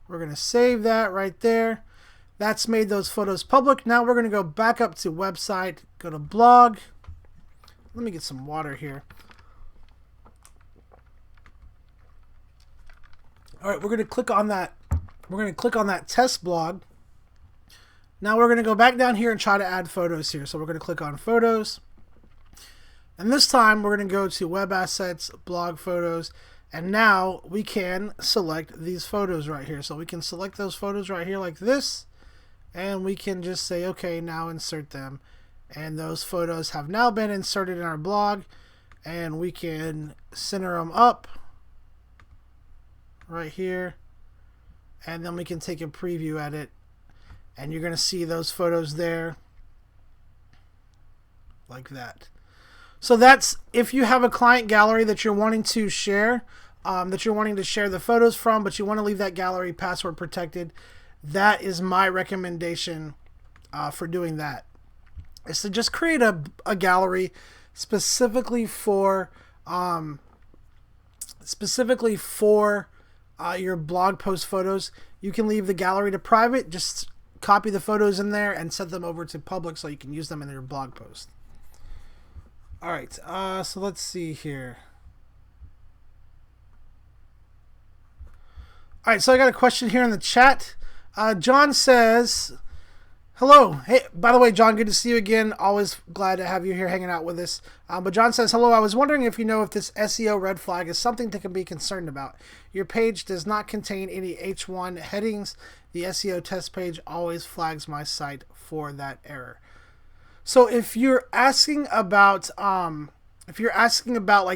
We're going to save that right there. That's made those photos public. Now we're going to go back up to website, go to blog. Let me get some water here. All right, we're going to click on that. We're going to click on that test blog. Now we're going to go back down here and try to add photos here. So we're going to click on photos. And this time we're going to go to web assets, blog photos, and now we can select these photos right here. So we can select those photos right here like this. and we can just say, okay, now insert them. And those photos have now been inserted in our blog, and we can center them up right here, and then we can take a preview at it, and you're going to see those photos there like that. So that's if you have a client gallery that you're wanting to share, the photos from, but you want to leave that gallery password protected. That is my recommendation for doing that. Is to just create a gallery specifically for your blog post photos. You can leave the gallery to private. Just copy the photos in there and set them over to public so you can use them in your blog post. All right, so let's see here. All right, so I got a question here in the chat. John says, hello. Hey, by the way, John, good to see you again. Always glad to have you here hanging out with us. But John says, hello, I was wondering if you know if this SEO red flag is something to be concerned about. Your page does not contain any H1 headings. The SEO test page always flags my site for that error. So if you're asking about like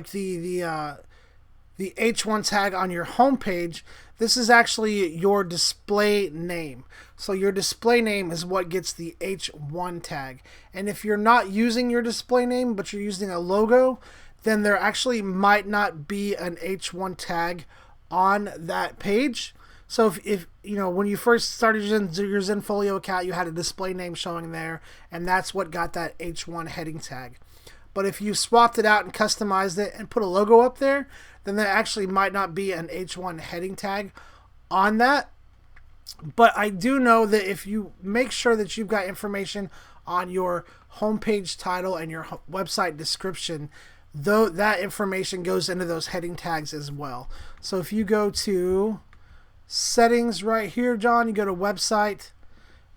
the H1 tag on your homepage, this is actually your display name. So your display name is what gets the H1 tag. And if you're not using your display name, but you're using a logo, then there actually might not be an H1 tag on that page. So if you know, when you first started your Zenfolio account, you had a display name showing there, and that's what got that H1 heading tag. But if you swapped it out and customized it and put a logo up there, then there actually might not be an H1 heading tag on that. But I do know that if you make sure that you've got information on your homepage title and your website description, though, that information goes into those heading tags as well. So if you go to settings right here, John, you go to website,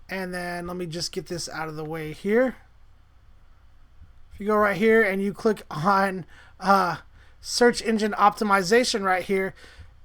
and then let me just get this out of the way here. If you go right here and you click on search engine optimization right here,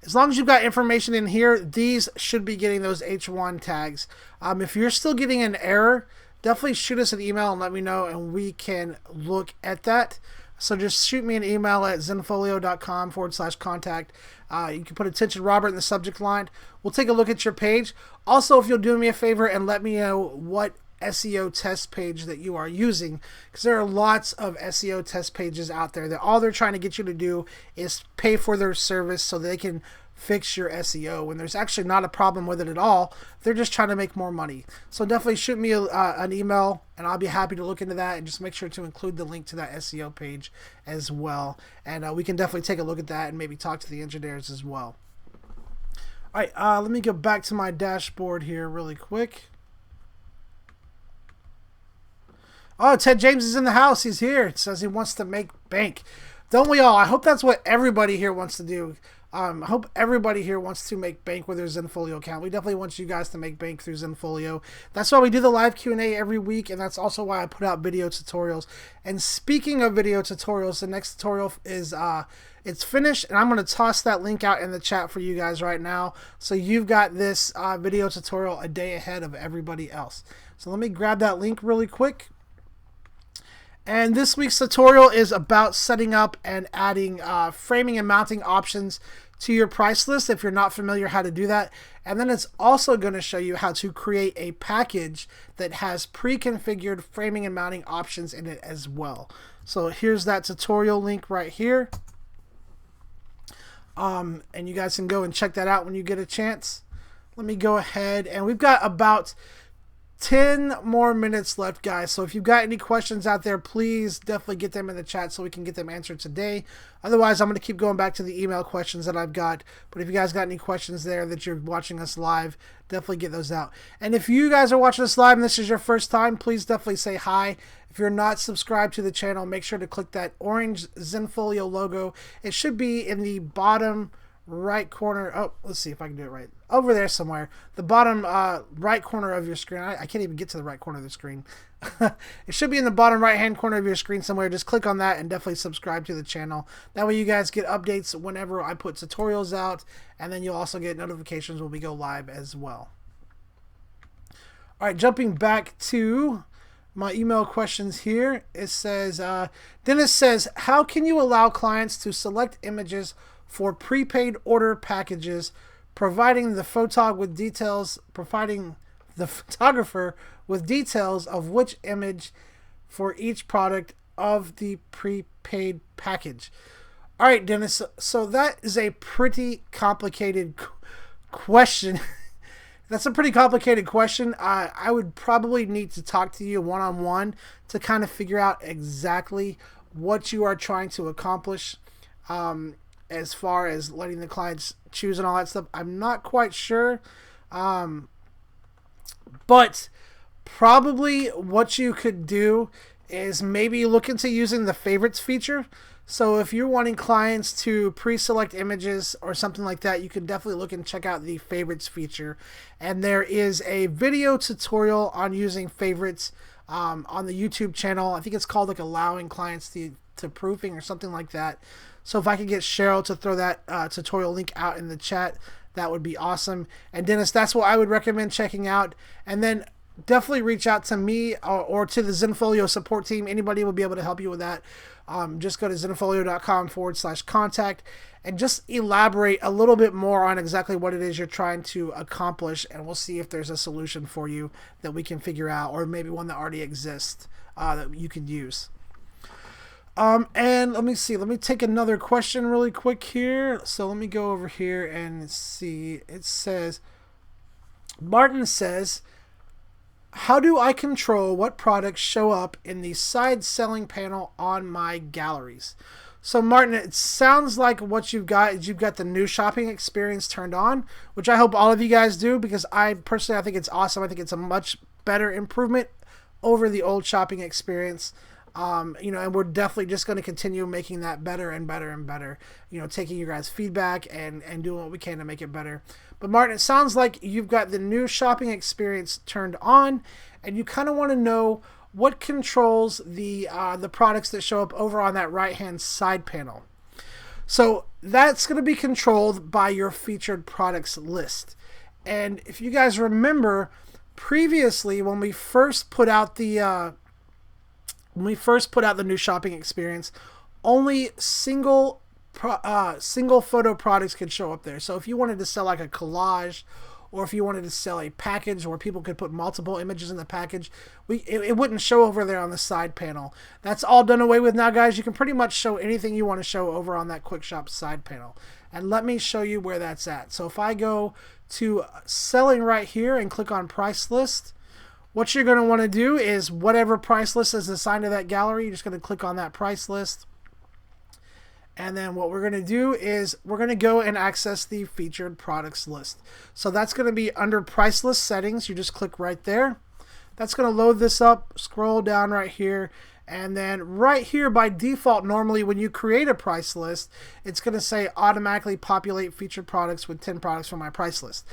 as long as you've got information in here, these should be getting those H1 tags. If you're still getting an error, definitely shoot us an email and let me know, and we can look at that. So just shoot me an email at zenfolio.com/contact. You can put attention Robert in the subject line. We'll take a look at your page. Also, if you'll do me a favor and let me know what SEO test page that you are using, because there are lots of SEO test pages out there that all they're trying to get you to do is pay for their service so they can fix your SEO, when there's actually not a problem with it at all. They're just trying to make more money. So definitely shoot me an email, and I'll be happy to look into that, and just make sure to include the link to that SEO page as well, and we can definitely take a look at that and maybe talk to the engineers as well. All right, let me go back to my dashboard here really quick. Oh, Ted James is in the house. He's here. It says he wants to make bank. Don't we all? I hope that's what everybody here wants to do. I hope everybody here wants to make bank with their Zenfolio account. We definitely want you guys to make bank through Zenfolio. That's why we do the live Q&A every week, and that's also why I put out video tutorials. And speaking of video tutorials, the next tutorial is it's finished, and I'm going to toss that link out in the chat for you guys right now. So you've got this video tutorial a day ahead of everybody else. So let me grab that link really quick. And this week's tutorial is about setting up and adding framing and mounting options to your price list if you're not familiar how to do that. And then it's also going to show you how to create a package that has pre-configured framing and mounting options in it as well. So here's that tutorial link right here. And you guys can go and check that out when you get a chance. Let me go ahead, and we've got about 10 more minutes left, guys. So if you've got any questions out there, please definitely get them in the chat so we can get them answered today. Otherwise, I'm going to keep going back to the email questions that I've got. But if you guys got any questions there that you're watching us live, definitely get those out. And if you guys are watching us live and this is your first time, please definitely say hi. If you're not subscribed to the channel, make sure to click that orange Zenfolio logo. It should be in the bottom right corner. Oh, let's see if I can do it right. Over there somewhere. The bottom right corner of your screen. I can't even get to the right corner of the screen. It should be in the bottom right hand corner of your screen somewhere. Just click on that and definitely subscribe to the channel. That way you guys get updates whenever I put tutorials out, and then you'll also get notifications when we go live as well. All right, jumping back to my email questions here. It says, Dennis says, how can you allow clients to select images for prepaid order packages, providing the photographer with details of which image for each product of the prepaid package? All right, Dennis. So that is a pretty complicated question. That's a pretty complicated question. I would probably need to talk to you one-on-one to kind of figure out exactly what you are trying to accomplish as far as letting the clients choose and all that stuff. I'm not quite sure. But probably what you could do is maybe look into using the favorites feature. So if you're wanting clients to pre-select images or something like that, you can definitely look and check out the favorites feature. And there is a video tutorial on using favorites on the YouTube channel. I think it's called like allowing clients to proofing or something like that. So if I could get Cheryl to throw that tutorial link out in the chat, that would be awesome. And Dennis, that's what I would recommend checking out. And then definitely reach out to me or to the Zenfolio support team. Anybody will be able to help you with that. Just go to zenfolio.com/contact and just elaborate a little bit more on exactly what it is you're trying to accomplish, and we'll see if there's a solution for you that we can figure out, or maybe one that already exists that you can use. And let me see. Let me take another question really quick here. So let me go over here and see. It says, Martin says, how do I control what products show up in the side selling panel on my galleries? So Martin, it sounds like what you've got is you've got the new shopping experience turned on, which I hope all of you guys do, because I think it's awesome. I think it's a much better improvement over the old shopping experience. And we're definitely just going to continue making that better and better and better, taking your guys' feedback and doing what we can to make it better. But Martin, it sounds like you've got the new shopping experience turned on, and you kind of want to know what controls the products that show up over on that right-hand side panel. So that's going to be controlled by your featured products list. And if you guys remember, previously when we first put out the new shopping experience, only single photo products could show up there. So if you wanted to sell like a collage, or if you wanted to sell a package where people could put multiple images in the package, it wouldn't show over there on the side panel. That's all done away with now, guys. You can pretty much show anything you want to show over on that Quick Shop side panel. And let me show you where that's at. So if I go to selling right here and click on price list, what you're going to want to do is whatever price list is assigned to that gallery, you're just going to click on that price list. And then what we're going to do is we're going to go and access the featured products list. So that's going to be under price list settings. You just click right there. That's going to load this up, scroll down right here. And then right here by default, normally when you create a price list, it's going to say automatically populate featured products with 10 products from my price list.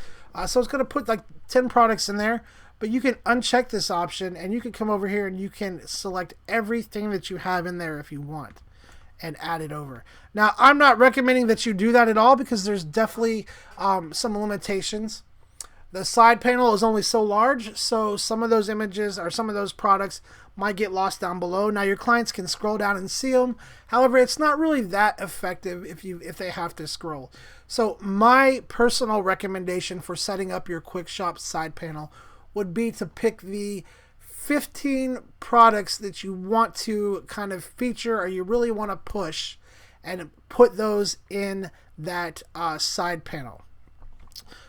So it's going to put like 10 products in there. But you can uncheck this option, and you can come over here and you can select everything that you have in there if you want and add it over. Now, I'm not recommending that you do that at all, because there's definitely some limitations. The side panel is only so large, so some of those images or some of those products might get lost down below. Now, your clients can scroll down and see them. However, it's not really that effective if they have to scroll. So my personal recommendation for setting up your Quick Shop side panel would be to pick the 15 products that you want to kind of feature or you really want to push, and put those in that side panel.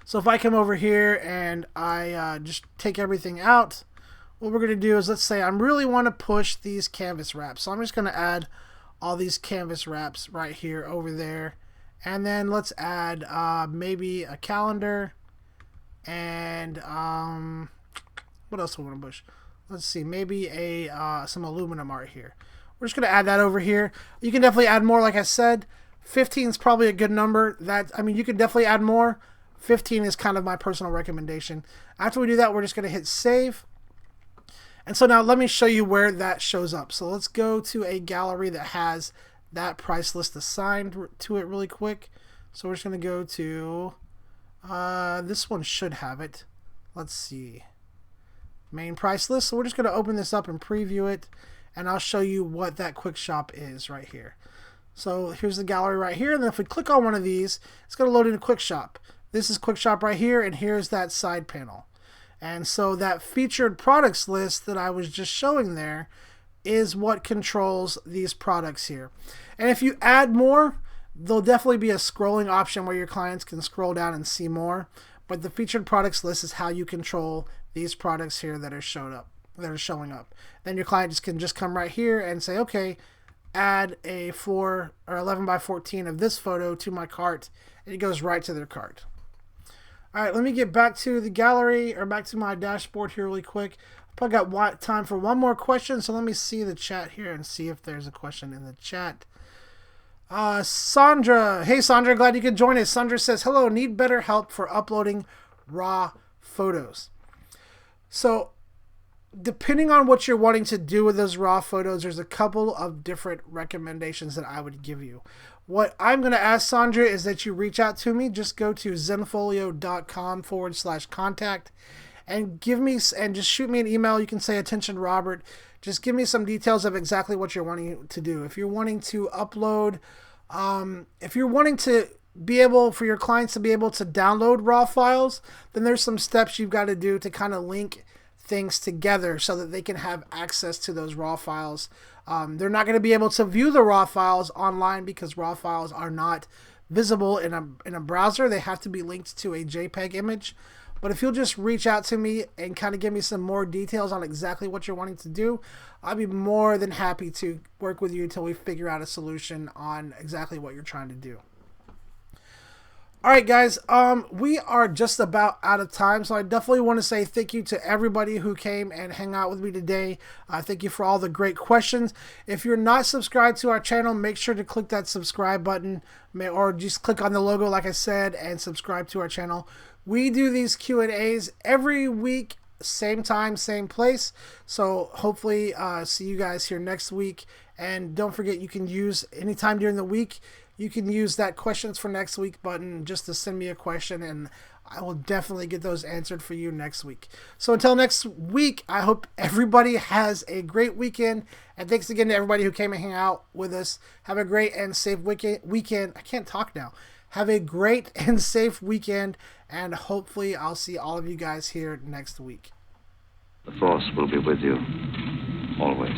So if I come over here and I just take everything out, what we're going to do is, let's say I really want to push these canvas wraps. So I'm just going to add all these canvas wraps right here over there. And then let's add maybe a calendar. And what else do we want to push? Let's see, maybe some aluminum art here. We're just going to add that over here. You can definitely add more, like I said. 15 is probably a good number. You can definitely add more. 15 is kind of my personal recommendation. After we do that, we're just going to hit save. And so now let me show you where that shows up. So let's go to a gallery that has that price list assigned to it really quick. So we're just going to go to... this one should have it. Let's see. main price list. So we're just going to open this up and preview it, and I'll show you what that quick shop is right here. So here's the gallery right here, and then if we click on one of these, it's going to load into quick shop. This is quick shop right here, and here's that side panel. And so that featured products list that I was just showing there is what controls these products here. And if you add more, there'll definitely be a scrolling option where your clients can scroll down and see more. But the featured products list is how you control these products here that are showing up. Then your client can just come right here and say, okay, add a 4 or 11 by 14 of this photo to my cart, and it goes right to their cart. All right, let me get back to the gallery, or back to my dashboard here really quick. I've probably got time for one more question, so let me see the chat here and see if there's a question in the chat. Sandra. Hey, Sandra, glad you could join us. Sandra says, hello, need better help for uploading raw photos. So, depending on what you're wanting to do with those raw photos, there's a couple of different recommendations that I would give you. What I'm going to ask Sandra is that you reach out to me. Just go to zenfolio.com/contact and just shoot me an email. You can say, attention Robert. Just give me some details of exactly what you're wanting to do. If you're wanting to upload, if you're wanting to be able for your clients to be able to download raw files, then there's some steps you've got to do to kind of link things together so that they can have access to those raw files. They're not going to be able to view the raw files online because raw files are not visible in a browser. They have to be linked to a JPEG image. But if you'll just reach out to me and kind of give me some more details on exactly what you're wanting to do, I'll be more than happy to work with you until we figure out a solution on exactly what you're trying to do. All right, guys, we are just about out of time, so I definitely want to say thank you to everybody who came and hang out with me today. Thank you for all the great questions. If you're not subscribed to our channel, make sure to click that subscribe button, or just click on the logo, like I said, and subscribe to our channel. We do these Q&As every week, same time, same place. So hopefully see you guys here next week. And don't forget, you can use anytime during the week, you can use that questions for next week button just to send me a question, and I will definitely get those answered for you next week. So until next week, I hope everybody has a great weekend. And thanks again to everybody who came and hang out with us. Have a great and safe weekend. I can't talk now. Have a great and safe weekend, and hopefully I'll see all of you guys here next week. The Force will be with you, always.